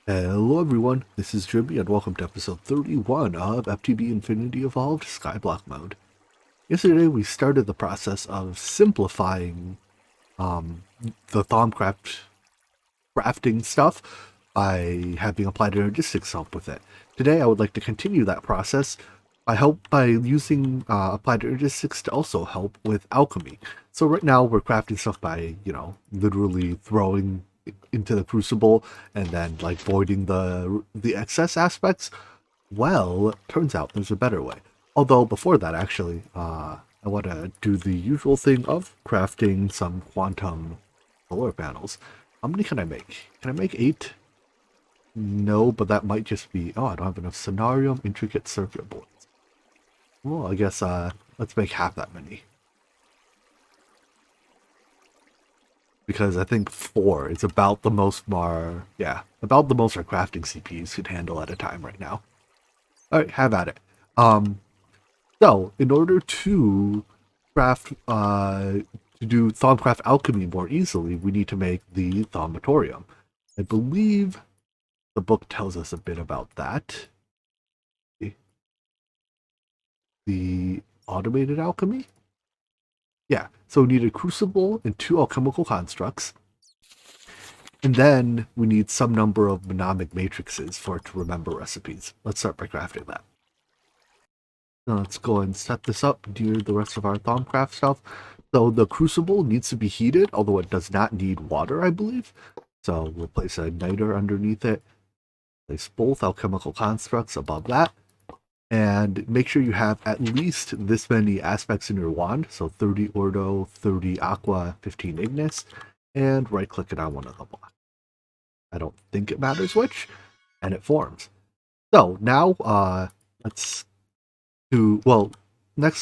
Hello everyone, this is Jimmy and welcome to episode 31 of FTB Infinity Evolved Skyblock mode. Yesterday we started the process of simplifying the Thaumcraft crafting stuff by having applied energistics help with it. Today I would like to continue that process by using applied energistics to also help with alchemy. So right now we're crafting stuff by, literally throwing into the crucible and then like voiding the excess aspects. Well, turns out there's a better way. Although before that, actually, I want to do the usual thing of crafting some quantum solar panels. How many can I make? Can I make 8? No, but that might just be... Oh, I don't have enough Sonarium intricate circuit boards. Well, I guess let's make half that many. Because I think 4 is about the most our crafting CPUs could handle at a time right now. Alright, have at it. So in order to craft to do Thaumcraft alchemy more easily, we need to make the Thomatorium. I believe the book tells us a bit about that. The automated alchemy? Yeah, so we need a crucible and 2 alchemical constructs. And then we need some number of mnemonic matrices for it to remember recipes. Let's start by crafting that. Now let's go and set this up near the rest of our Thaumcraft stuff. So the crucible needs to be heated, although it does not need water, I believe. So we'll place a niter underneath it. Place both alchemical constructs above that. And make sure you have at least this many aspects in your wand. So 30 Ordo, 30 Aqua, 15 Ignis. And right-click it on one of them. I don't think it matters which. And it forms. So now next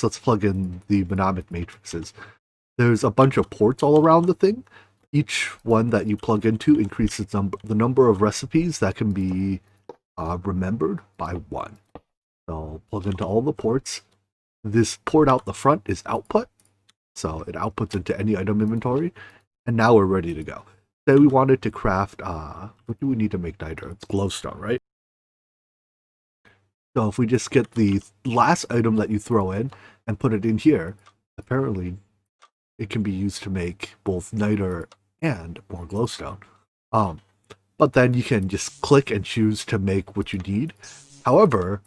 let's plug in the mnemonic matrices. There's a bunch of ports all around the thing. Each one that you plug into increases the number of recipes that can be remembered by 1. So plug into all the ports. This port out the front is output. So it outputs into any item inventory. And now we're ready to go. Say we wanted to craft, what do we need to make niter? It's glowstone, right? So if we just get the last item that you throw in and put it in here, apparently it can be used to make both niter and more glowstone. But then you can just click and choose to make what you need. However,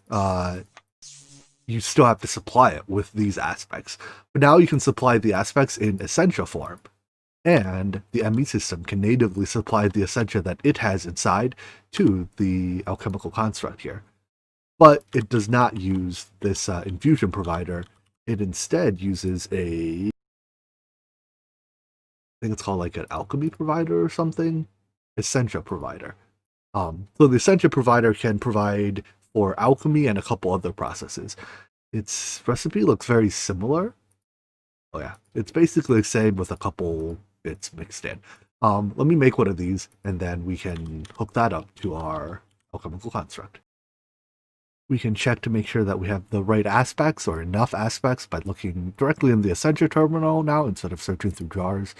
you still have to supply it with these aspects. But now you can supply the aspects in Essentia form. And the ME system can natively supply the Essentia that it has inside to the alchemical construct here. But it does not use this infusion provider. It instead uses I think it's called like an alchemy provider or something. Essentia provider. So the Essentia provider can provide for alchemy and a couple other processes. Its recipe looks very similar. Oh yeah, it's basically the same with a couple bits mixed in. Let me make one of these, and then we can hook that up to our alchemical construct. We can check to make sure that we have the right aspects or enough aspects by looking directly in the Essentia terminal now instead of searching through jars.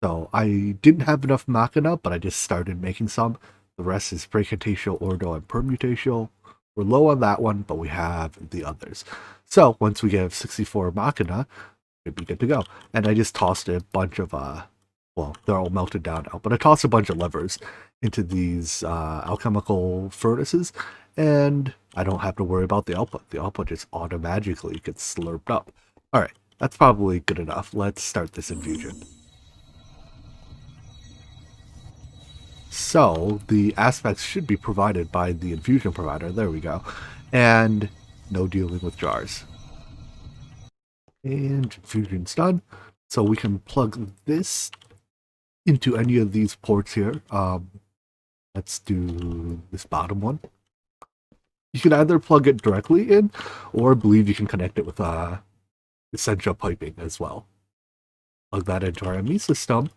So I didn't have enough Machina, but I just started making some. The rest is Precantatio, Ordo, and Permutatio. We're low on that one, but we have the others. So once we get 64 Machina, we'd be good to go. And I just tossed a bunch of, they're all melted down now, but I tossed a bunch of levers into these alchemical furnaces, and I don't have to worry about the output. The output just automatically gets slurped up. All right, that's probably good enough. Let's start this infusion. So the aspects should be provided by the infusion provider. There we go. And no dealing with jars. And infusion's done. So we can plug this into any of these ports here. Let's do this bottom one. You can either plug it directly in, or I believe you can connect it with Essentia piping as well. Plug that into our ME system.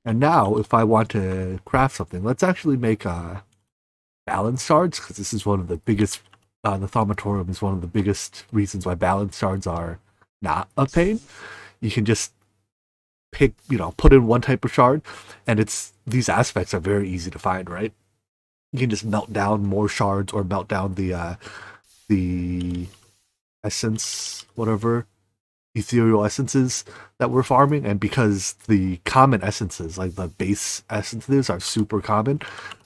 And now, if I want to craft something, let's actually make balance shards, because this is one of the biggest, the Thomatorium is one of the biggest reasons why balance shards are not a pain. You can just put in one type of shard, and these aspects are very easy to find, right? You can just melt down more shards or melt down the essence, whatever ethereal essences that we're farming, and because the common essences, like the base essences, are super common,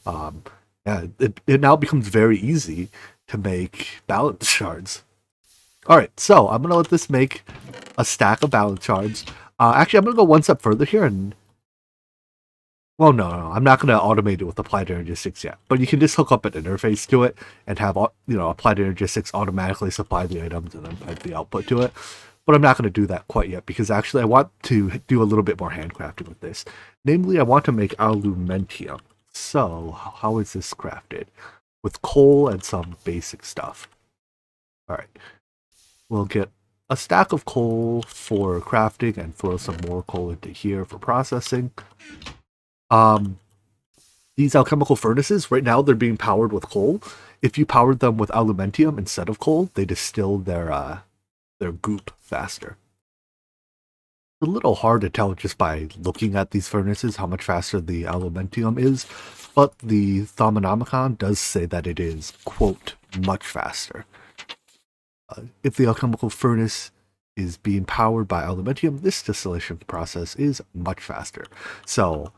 yeah, it now becomes very easy to make balance shards. All right, so I'm gonna let this make a stack of balance shards. Actually, I'm gonna go one step further here, and well, no, I'm not gonna automate it with Applied Energistics yet. But you can just hook up an interface to it and have Applied Energistics automatically supply the items and then pipe the output to it. But I'm not going to do that quite yet because actually I want to do a little bit more handcrafting with this. Namely, I want to make Lumentium. So, how is this crafted? With coal and some basic stuff. Alright. We'll get a stack of coal for crafting and throw some more coal into here for processing. These alchemical furnaces, right now they're being powered with coal. If you powered them with Lumentium instead of coal, they distill their goop faster. It's a little hard to tell just by looking at these furnaces how much faster the Lumentium is, but the Thomanomicon does say that it is, quote, much faster. If the alchemical furnace is being powered by Lumentium, this distillation process is much faster. So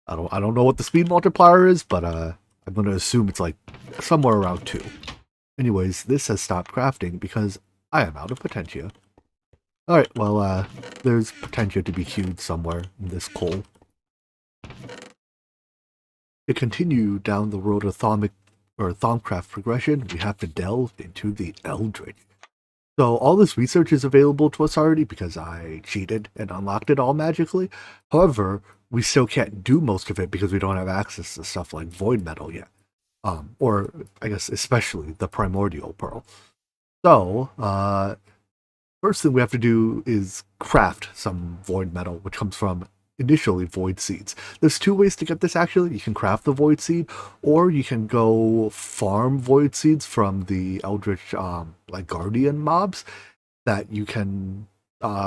I don't know what the speed multiplier is, but I'm going to assume it's like somewhere around 2. Anyways, this has stopped crafting because I am out of potentia. Alright, well, there's potentia to be queued somewhere in this coal. To continue down the road of Thaumcraft progression, we have to delve into the Eldritch. So all this research is available to us already because I cheated and unlocked it all magically. However, we still can't do most of it because we don't have access to stuff like Void Metal yet. Or, I guess, especially the Primordial Pearl. So, first thing we have to do is craft some Void Metal, which comes from, initially, Void Seeds. There's 2 ways to get this, actually. You can craft the Void Seed, or you can go farm Void Seeds from the Eldritch, Guardian mobs that you can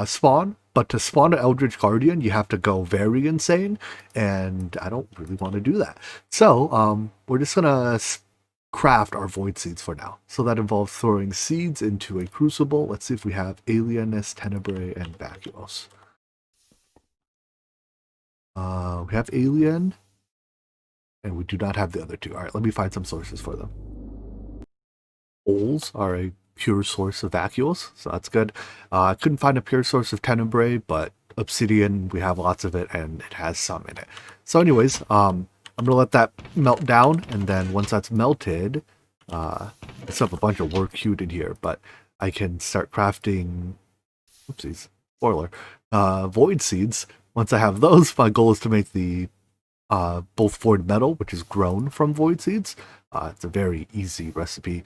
spawn. But to spawn an Eldritch Guardian, you have to go very insane, and I don't really want to do that. So, we're just gonna craft our Void Seeds for now. So that involves throwing seeds into a crucible. Let's see if we have Alienus, Tenebrae, and Vacuos. We have Alien, and we do not have the other 2. Alright, let me find some sources for them. Holes are a pure source of Vacuos, so that's good. I couldn't find a pure source of Tenebrae, but Obsidian, we have lots of it, and it has some in it. So anyways, I'm going to let that melt down, and then once that's melted, I still have a bunch of work queued in here, but I can start crafting, oopsies, spoiler, Void Seeds. Once I have those, my goal is to make the both Void Metal, which is grown from Void Seeds. It's a very easy recipe,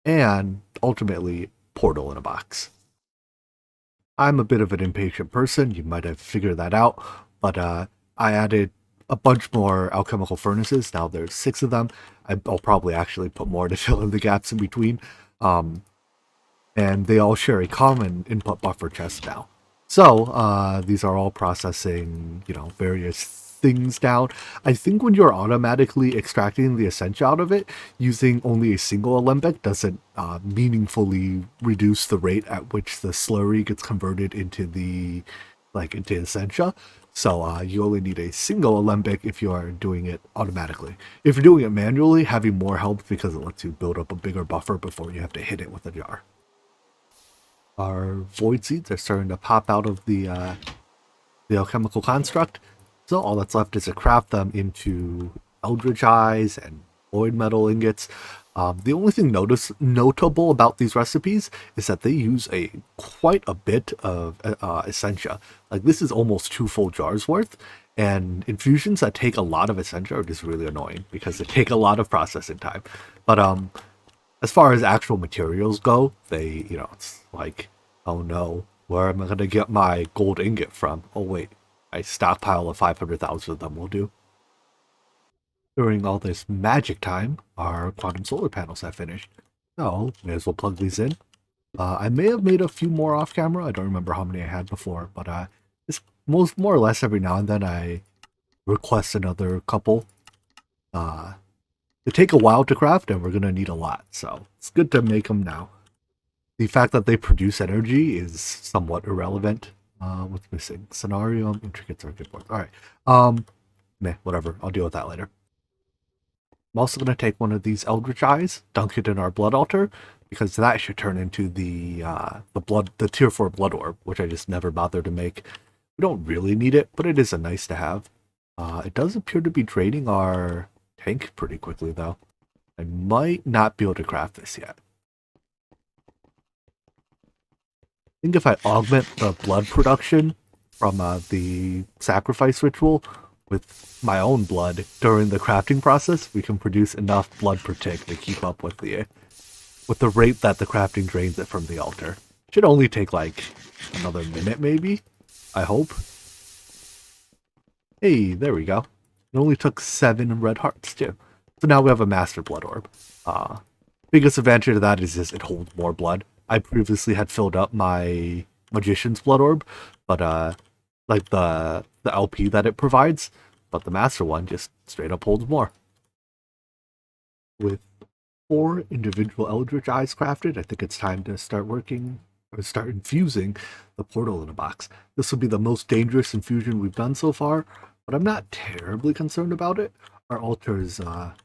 and ultimately, Portal in a box. I'm a bit of an impatient person, you might have figured that out, but I added a bunch more alchemical furnaces. Now there's 6 of them. I'll probably actually put more to fill in the gaps in between. And they all share a common input buffer chest now. So these are all processing, various things down. I think when you're automatically extracting the essentia out of it, using only a single alembic doesn't meaningfully reduce the rate at which the slurry gets converted into into essentia. So you only need a single alembic if you are doing it automatically. If you're doing it manually, having more help because it lets you build up a bigger buffer before you have to hit it with a jar. Our Void Seeds are starting to pop out of the alchemical construct. So all that's left is to craft them into Eldritch Eyes and Void Metal ingots. The only thing notable about these recipes is that they use quite a bit of essentia. Like this is almost 2 full jars worth, and infusions that take a lot of essentia are just really annoying because they take a lot of processing time. But as far as actual materials go, they, it's like, oh no, where am I going to get my gold ingot from? Oh wait, a stockpile of 500,000 of them will do. During all this magic time, our quantum solar panels have finished. So, may as well plug these in. I may have made a few more off camera. I don't remember how many I had before, but this more or less every now and then I request another couple. They take a while to craft, and we're gonna need a lot, so it's good to make them now. The fact that they produce energy is somewhat irrelevant. What's missing? Scenarium, intricate circuit boards. All right. Meh, whatever. I'll deal with that later. I'm also gonna take one of these Eldritch Eyes, dunk it in our Blood Altar, because that should turn into the tier 4 Blood Orb, which I just never bothered to make. We don't really need it, but it is a nice to have. It does appear to be draining our tank pretty quickly, though. I might not be able to craft this yet. I think if I augment the blood production from the sacrifice ritual with my own blood during the crafting process, we can produce enough blood per tick to keep up with the rate that the crafting drains it from the altar. Should only take like another minute, maybe. I hope. Hey, there we go. It only took 7 red hearts too. So now we have a Master Blood Orb. Biggest advantage of that is just it holds more blood. I previously had filled up my Magician's Blood Orb, but like the LP that it provides, but the Master one just straight up holds more. With 4 individual Eldritch Eyes crafted, I think it's time to start working or start infusing the portal in a box. This will be the most dangerous infusion we've done so far, but I'm not terribly concerned about it. Our altar is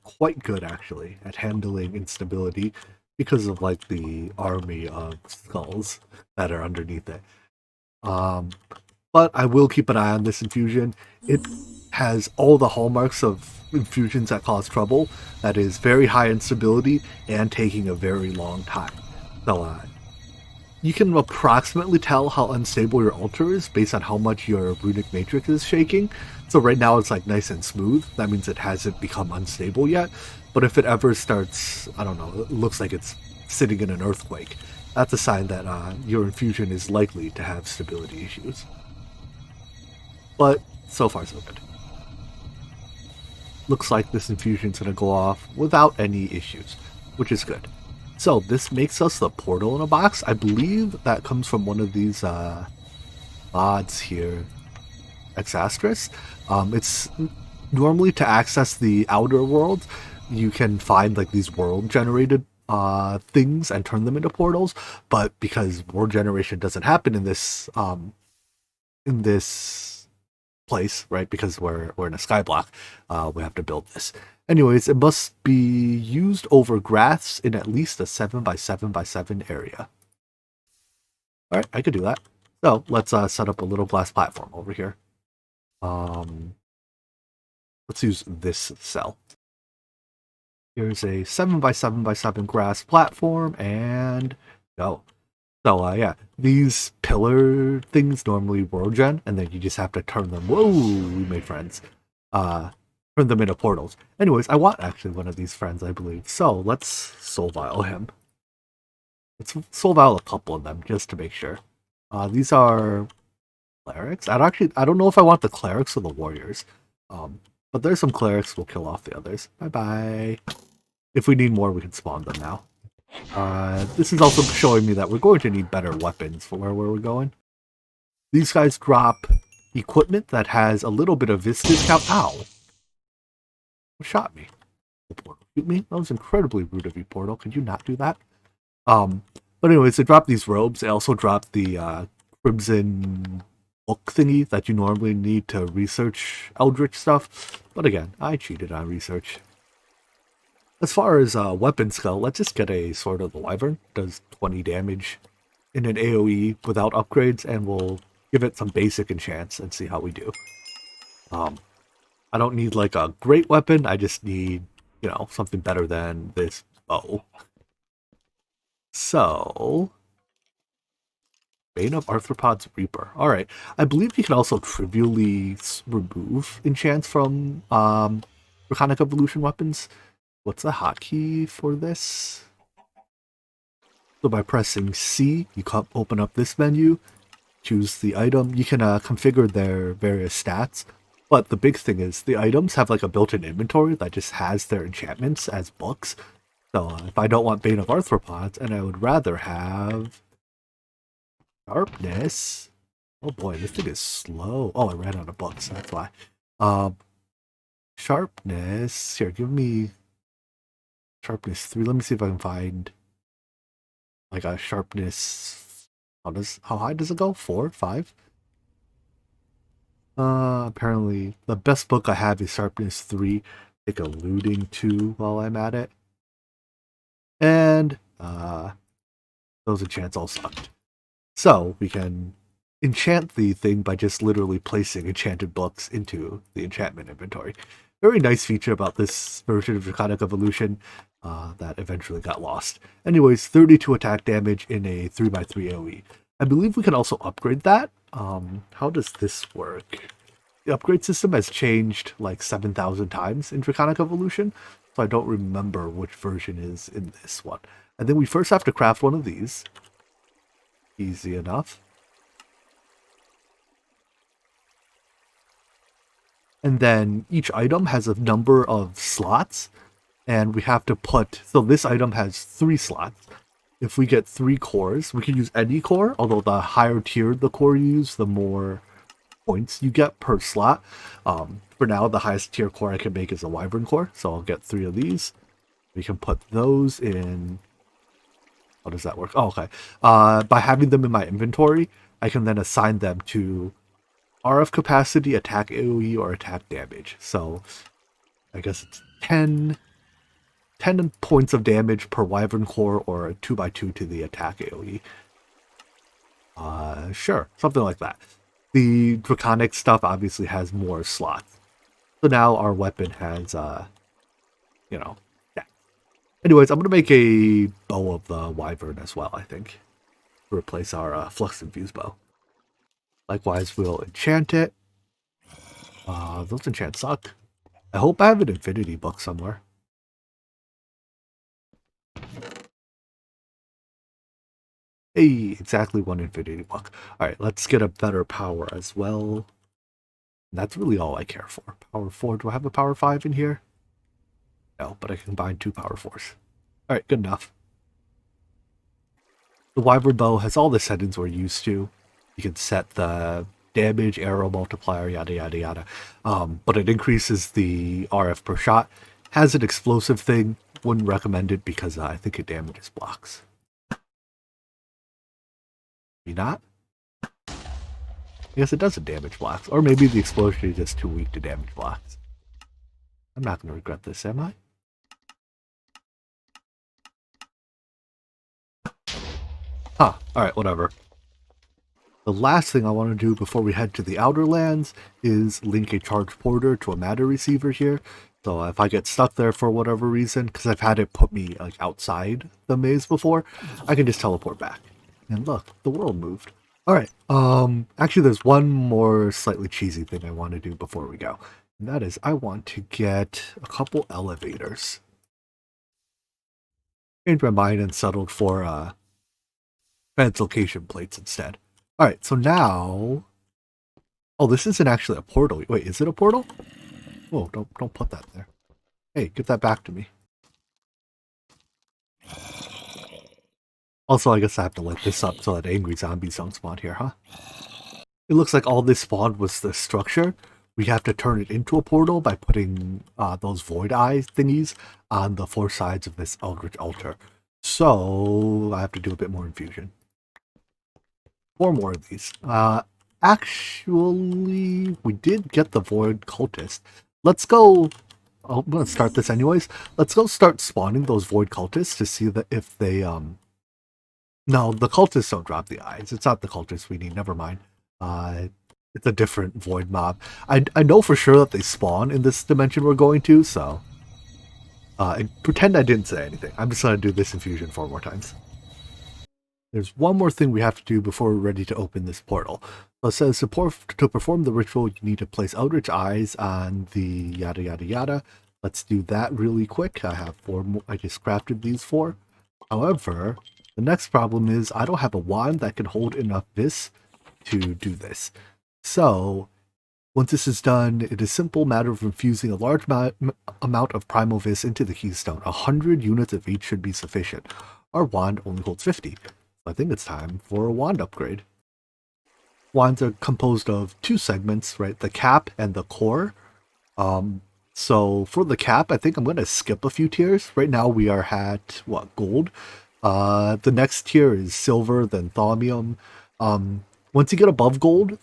quite good, actually, at handling instability because of like the army of skulls that are underneath it. But I will keep an eye on this infusion. It has all the hallmarks of infusions that cause trouble. That is very high instability and taking a very long time. So you can approximately tell how unstable your altar is based on how much your runic matrix is shaking. So right now it's like nice and smooth. That means it hasn't become unstable yet. But if it ever starts, I don't know, it looks like it's sitting in an earthquake, that's a sign that your infusion is likely to have stability issues. But so far so good. Looks like this infusion's going to go off without any issues, which is good. So this makes us the portal in a box. I believe that comes from one of these mods here, Exastris. It's normally to access the outer world, you can find like these world generated things and turn them into portals, but because world generation doesn't happen in this place, right? Because we're in a skyblock, we have to build this. Anyways, it must be used over grass in at least a 7x7x7 area. All right, I could do that. So let's set up a little glass platform over here. Let's use this cell. Here's a 7x7x7 grass platform, and go. So yeah, these pillar things normally world gen, and then you just have to turn them. Whoa, we made friends. Turn them into portals. Anyways, I want actually one of these friends, I believe. So let's soul vial him. Let's soul vial a couple of them just to make sure. These are clerics. I don't know if I want the clerics or the warriors. But there's some clerics. We'll kill off the others. Bye bye. If we need more, we can spawn them now. This is also showing me that we're going to need better weapons for where we're going. These guys drop equipment that has a little bit of viscous count. Ow! What shot me? The portal shoot me? That was incredibly rude of you, portal. Could you not do that? But anyways, they drop these robes. They also drop the crimson book thingy that you normally need to research Eldritch stuff. But again, I cheated on research. As far as weapon skill, let's just get a Sword of the Wyvern. Does 20 damage in an AoE without upgrades, and we'll give it some basic enchants and see how we do. I don't need like a great weapon, I just need, you know, something better than this bow. So, Bane of Arthropods Reaper. Alright, I believe you can also trivially remove enchants from Draconic Evolution weapons. What's the hotkey for this? So by pressing C, you can open up this menu, choose the item. You can configure their various stats, but the big thing is the items have like a built-in inventory that just has their enchantments as books. So if I don't want Bane of Arthropods and I would rather have Sharpness, Oh boy, this thing is slow. Oh, I ran out of books, that's why. Sharpness. Here, give me sharpness 3. Let me see if I can find like a sharpness. How high does it go? 4, 5? Apparently the best book I have is sharpness 3. Take a looting 2 while I'm at it. And those enchants all sucked. So we can enchant the thing by just literally placing enchanted books into the enchantment inventory. Very nice feature about this version of Draconic Evolution that eventually got lost. Anyways, 32 attack damage in a 3x3 AoE. I believe we can also upgrade that. How does this work? The upgrade system has changed like 7,000 times in Draconic Evolution, so I don't remember which version is in this one. And then we first have to craft one of these. Easy enough. And then each item has a number of slots, and we have to put, so this item has 3 slots. If we get 3 cores, we can use any core, although the higher tier the core you use, the more points you get per slot. For now, the highest tier core I can make is a Wyvern Core, so I'll get 3 of these. We can put those in. How does that work? Oh, okay. By having them in my inventory, I can then assign them to RF capacity, attack AoE, or attack damage. So I guess it's 10 points of damage per Wyvern Core, or a 2x2 to the attack AoE. Sure, something like that. The Draconic stuff obviously has more slots. So now our weapon has, you know, that. Anyways, I'm going to make a bow of the Wyvern as well, I think, to replace our Flux Infused bow. Likewise, we'll enchant it. Those enchants suck. I hope I have an Infinity book somewhere. Hey, exactly 1 Infinity book. Alright, let's get a better power as well. That's really all I care for. Power 4. Do I have a power 5 in here? No, but I can combine 2 power 4s. Alright, good enough. The Wyvern Bow has all the settings we're used to. You can set the damage, arrow multiplier, yada yada yada. But it increases the RF per shot. Has an explosive thing. Wouldn't recommend it because I think it damages blocks. Maybe not? I guess it doesn't damage blocks. Or maybe the explosion is just too weak to damage blocks. I'm not going to regret this, am I? Huh, alright, whatever. The last thing I want to do before we head to the Outer Lands is link a charge porter to a matter receiver here. So if I get stuck there for whatever reason, because I've had it put me like outside the maze before, I can just teleport back. And look, the world moved. Alright, actually there's one more slightly cheesy thing I want to do before we go. And that is I want to get a couple elevators. Changed my mind and settled for translocation plates instead. Alright, so now... Oh, this isn't actually a portal. Wait, is it a portal? Whoa, don't put that there. Hey, give that back to me. Also, I guess I have to light this up so that angry zombies don't spawn here, huh? It looks like all this spawned was the structure. We have to turn it into a portal by putting those void eye thingies on the 4 sides of this Eldritch altar. So, I have to do a bit more infusion. 4 more of these. Actually, we did get the Void Cultist. Let's go... Oh, I'm going to start this anyways. Let's go start spawning those Void Cultists to see that if they... No, the Cultists don't drop the eyes. It's not the Cultists we need. Never mind. It's a different Void mob. I know for sure that they spawn in this dimension we're going to, so... pretend I didn't say anything. I'm just going to do this infusion 4 more times. There's one more thing we have to do before we're ready to open this portal. So it says to perform the ritual, you need to place Eldritch Eyes on the yada yada yada. Let's do that really quick. I have 4 more. I just crafted these 4. However, the next problem is I don't have a wand that can hold enough vis to do this. So once this is done, it is a simple matter of infusing a large amount of Primal Vis into the keystone. 100 units of each should be sufficient. Our wand only holds 50. I think it's time for a wand upgrade. wands are composed of two segments, right? The cap and the core. So for the cap, I think I'm going to skip a few tiers. Right now we are at, what, gold? The next tier is silver, then thalmium. Once you get above gold,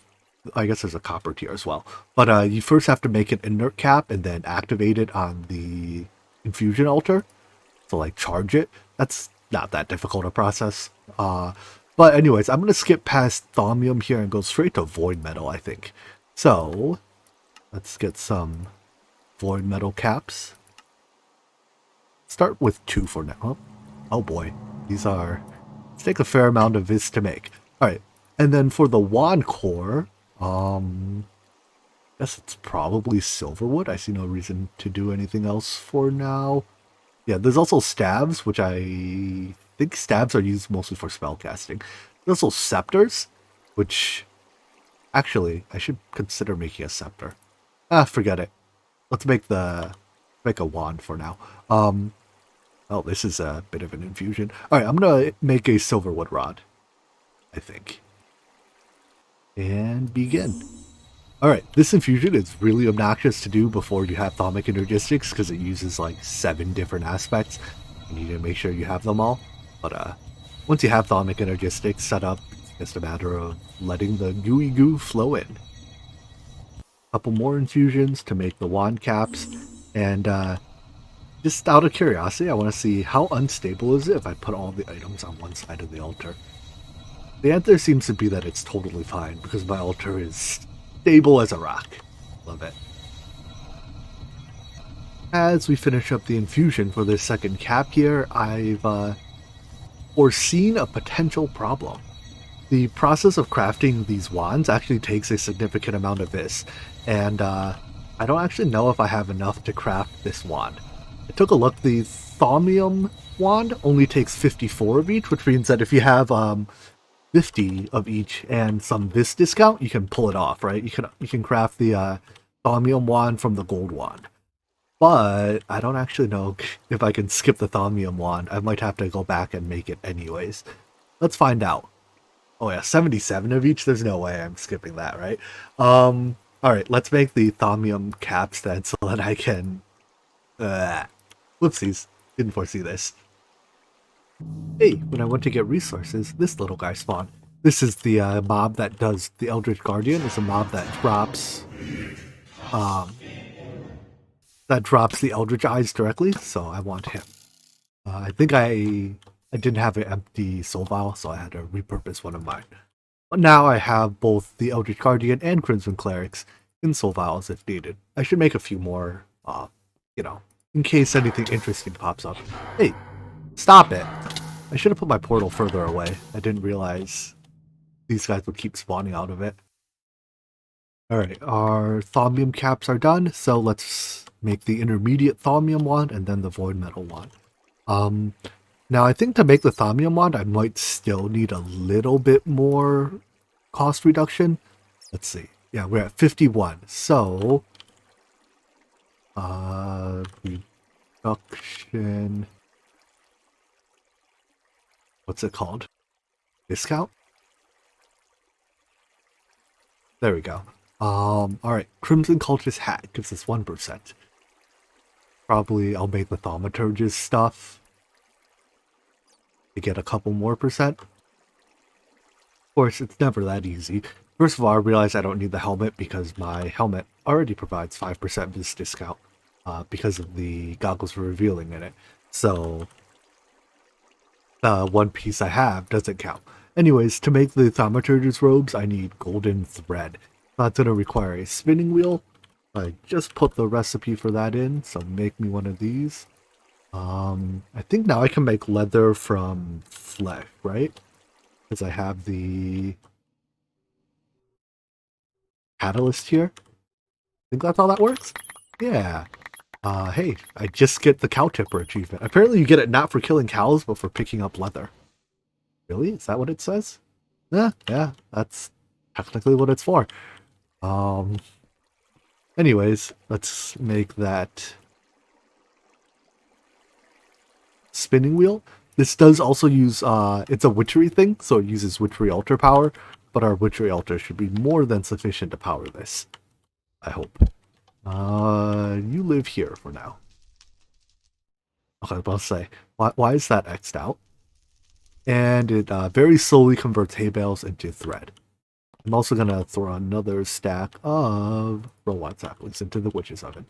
I guess there's a copper tier as well. But you first have to make an inert cap and then activate it on the infusion altar. So like charge it. That's not that difficult a process. But anyways, I'm going to skip past thalmium here and go straight to void metal, I think. So let's get some void metal caps. Start with 2 for now. Oh boy, these are... Let's take a fair amount of this to make. Alright, and then for the wand core, guess it's probably silverwood. I see no reason to do anything else for now. Yeah, there's also stabs, which I think stabs are used mostly for spellcasting. There's also scepters, which... Actually, I should consider making a scepter. Forget it. Let's make a wand for now. Oh, this is a bit of an infusion. Alright, I'm gonna make a silverwood rod, I think. And begin. Alright, this infusion is really obnoxious to do before you have Thalmic Energistics because it uses like 7 different aspects. You need to make sure you have them all. But once you have Thalmic Energistics set up, it's just a matter of letting the gooey goo flow in. Couple more infusions to make the wand caps, and just out of curiosity, I want to see how unstable is it if I put all the items on one side of the altar. The answer seems to be that it's totally fine because my altar is stable as a rock. Love it. As we finish up the infusion for this second cap here, I've foreseen a potential problem. The process of crafting these wands actually takes a significant amount of this, and I don't actually know if I have enough to craft this wand. I took a look, the Thalmium Wand only takes 54 of each, which means that if you have 50 of each and some this discount, you can pull it off, right? You can craft the Thalmium Wand from the Gold Wand. But I don't actually know if I can skip the Thalmium Wand. I might have to go back and make it anyways. Let's find out. Oh yeah, 77 of each? There's no way I'm skipping that, right? Alright, let's make the Thalmium caps then so that I can... Whoopsies. Didn't foresee this. Hey, when I went to get resources, this little guy spawned. This is the mob that does the Eldritch Guardian. It's a mob that drops... the Eldritch Eyes directly, so I want him. I think I didn't have an empty soul vial, so I had to repurpose one of mine. But now I have both the Eldritch Guardian and Crimson Clerics in soul vials if needed. I should make a few more, in case anything interesting pops up. Hey, stop it! I should have put my portal further away. I didn't realize these guys would keep spawning out of it. Alright, our Thalmium caps are done, so let's make the intermediate Thalmium Wand and then the Void Metal Wand. Now I think to make the Thalmium Wand, I might still need a little bit more cost reduction. Let's see. Yeah, we're at 51. So, reduction. What's it called? Discount? There we go. Alright. Crimson Cultist hat gives us 1%. Probably I'll make the Thaumaturge's stuff to get a couple more percent. Of course, it's never that easy. First of all, I realize I don't need the helmet because my helmet already provides 5% this discount because of the goggles for revealing in it. So, the one piece I have doesn't count. Anyways, to make the Thaumaturge's robes, I need golden thread. That's going to require a spinning wheel. I just put the recipe for that in, so make me one of these. I think now I can make leather from flesh, right? Because I have the catalyst here. Think that's how that works? Yeah. Hey, I just get the cow tipper achievement. Apparently you get it not for killing cows, but for picking up leather. Really? Is that what it says? Yeah, that's technically what it's for. Anyways, let's make that spinning wheel. This does also use, it's a witchery thing, so it uses witchery altar power. but our witchery altar should be more than sufficient to power this. I hope. You live here for now. Okay, but I'll say, why is that X'd out? And it very slowly converts hay bales into thread. I'm also going to throw another stack of rowan saplings into the witch's oven.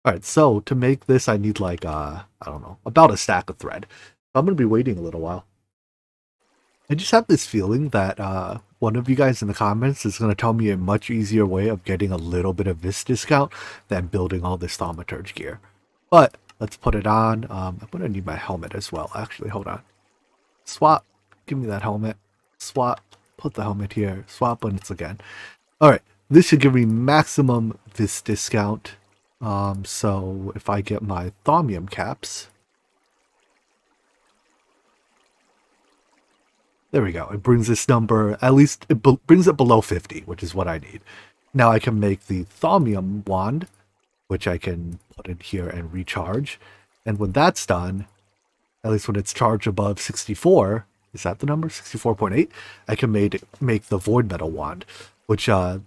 Alright, so to make this, I need like, I don't know, about a stack of thread. So I'm going to be waiting a little while. I just have this feeling that one of you guys in the comments is going to tell me a much easier way of getting a little bit of this discount than building all this thaumaturge gear. But let's put it on. I'm going to need my helmet as well. Actually, hold on. Swap. Give me that helmet. Swap. Put the helmet here. Swap once again. Alright, this should give me maximum this discount. So if I get my Thalmium caps, there we go. It brings this number, at least it brings it below 50, which is what I need. Now I can make the Thalmium Wand, which I can put in here and recharge. And when that's done, at least when it's charged above 64, is that the number? 64.8? I can make the Void Metal Wand, which the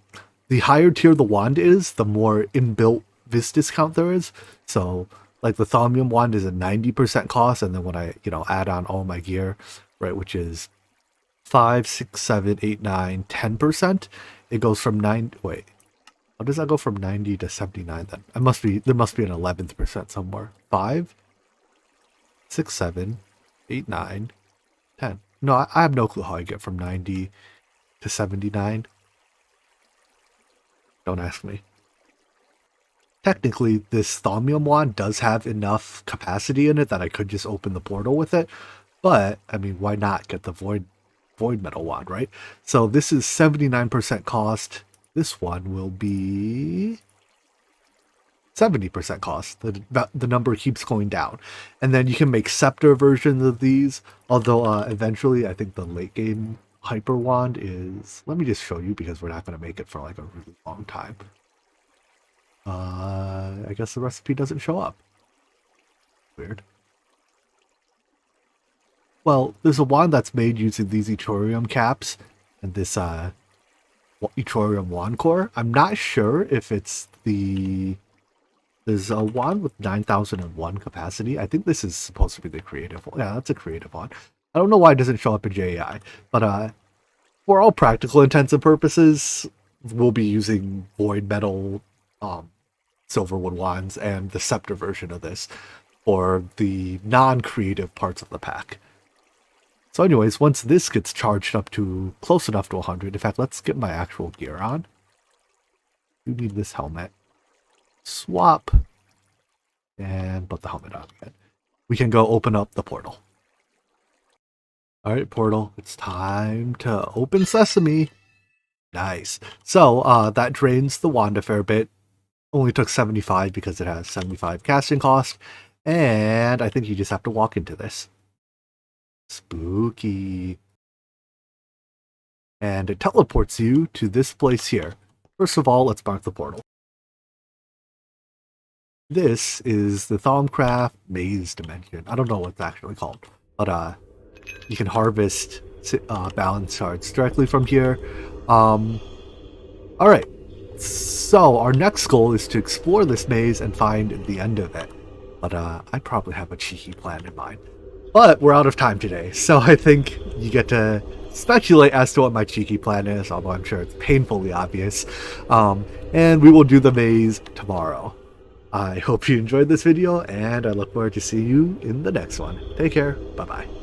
higher tier the wand is, the more inbuilt this discount there is. So like the Thalmium Wand is a 90% cost, and then when I add on all my gear, right, which is 5, 6, 7, 8, 9, 10%, it goes from 9. Wait, how does that go from 90 to 79 then? There must be an 11th percent somewhere. 5, 6, 7, 8, 9, 10. No, I have no clue how I get from 90 to 79. Don't ask me. Technically, this Thalmium Wand does have enough capacity in it that I could just open the portal with it. But, I mean, why not get the Void Metal Wand, right? So this is 79% cost. This one will be 70% cost. The number keeps going down. And then you can make scepter versions of these. Although eventually I think the late game Hyper Wand is... Let me just show you because we're not going to make it for like a really long time. I guess the recipe doesn't show up. Weird. Well, there's a wand that's made using these Eldritch caps and this Wyvern Core. I'm not sure if it's the... There's a wand with 9001 capacity. I think this is supposed to be the creative one. Yeah, that's a creative one. I don't know why it doesn't show up in JAI, but for all practical intents and purposes, we'll be using Void Metal Silverwood wands and the Scepter version of this for the non-creative parts of the pack. So anyways, once this gets charged up to close enough to 100, in fact, let's get my actual gear on. You need this helmet. Swap. And put the helmet on again. We can go open up the portal. Alright, portal. It's time to open sesame. Nice. So, that drains the wand a fair bit. Only took 75 because it has 75 casting cost. And I think you just have to walk into this. Spooky. And it teleports you to this place here. First of all, let's mark the portal. This is the Thaumcraft Maze Dimension. I don't know what it's actually called, but you can harvest balance shards directly from here. Alright, so our next goal is to explore this maze and find the end of it. But I probably have a cheeky plan in mind. But we're out of time today, so I think you get to speculate as to what my cheeky plan is, although I'm sure it's painfully obvious. And we will do the maze tomorrow. I hope you enjoyed this video, and I look forward to seeing you in the next one. Take care. Bye-bye.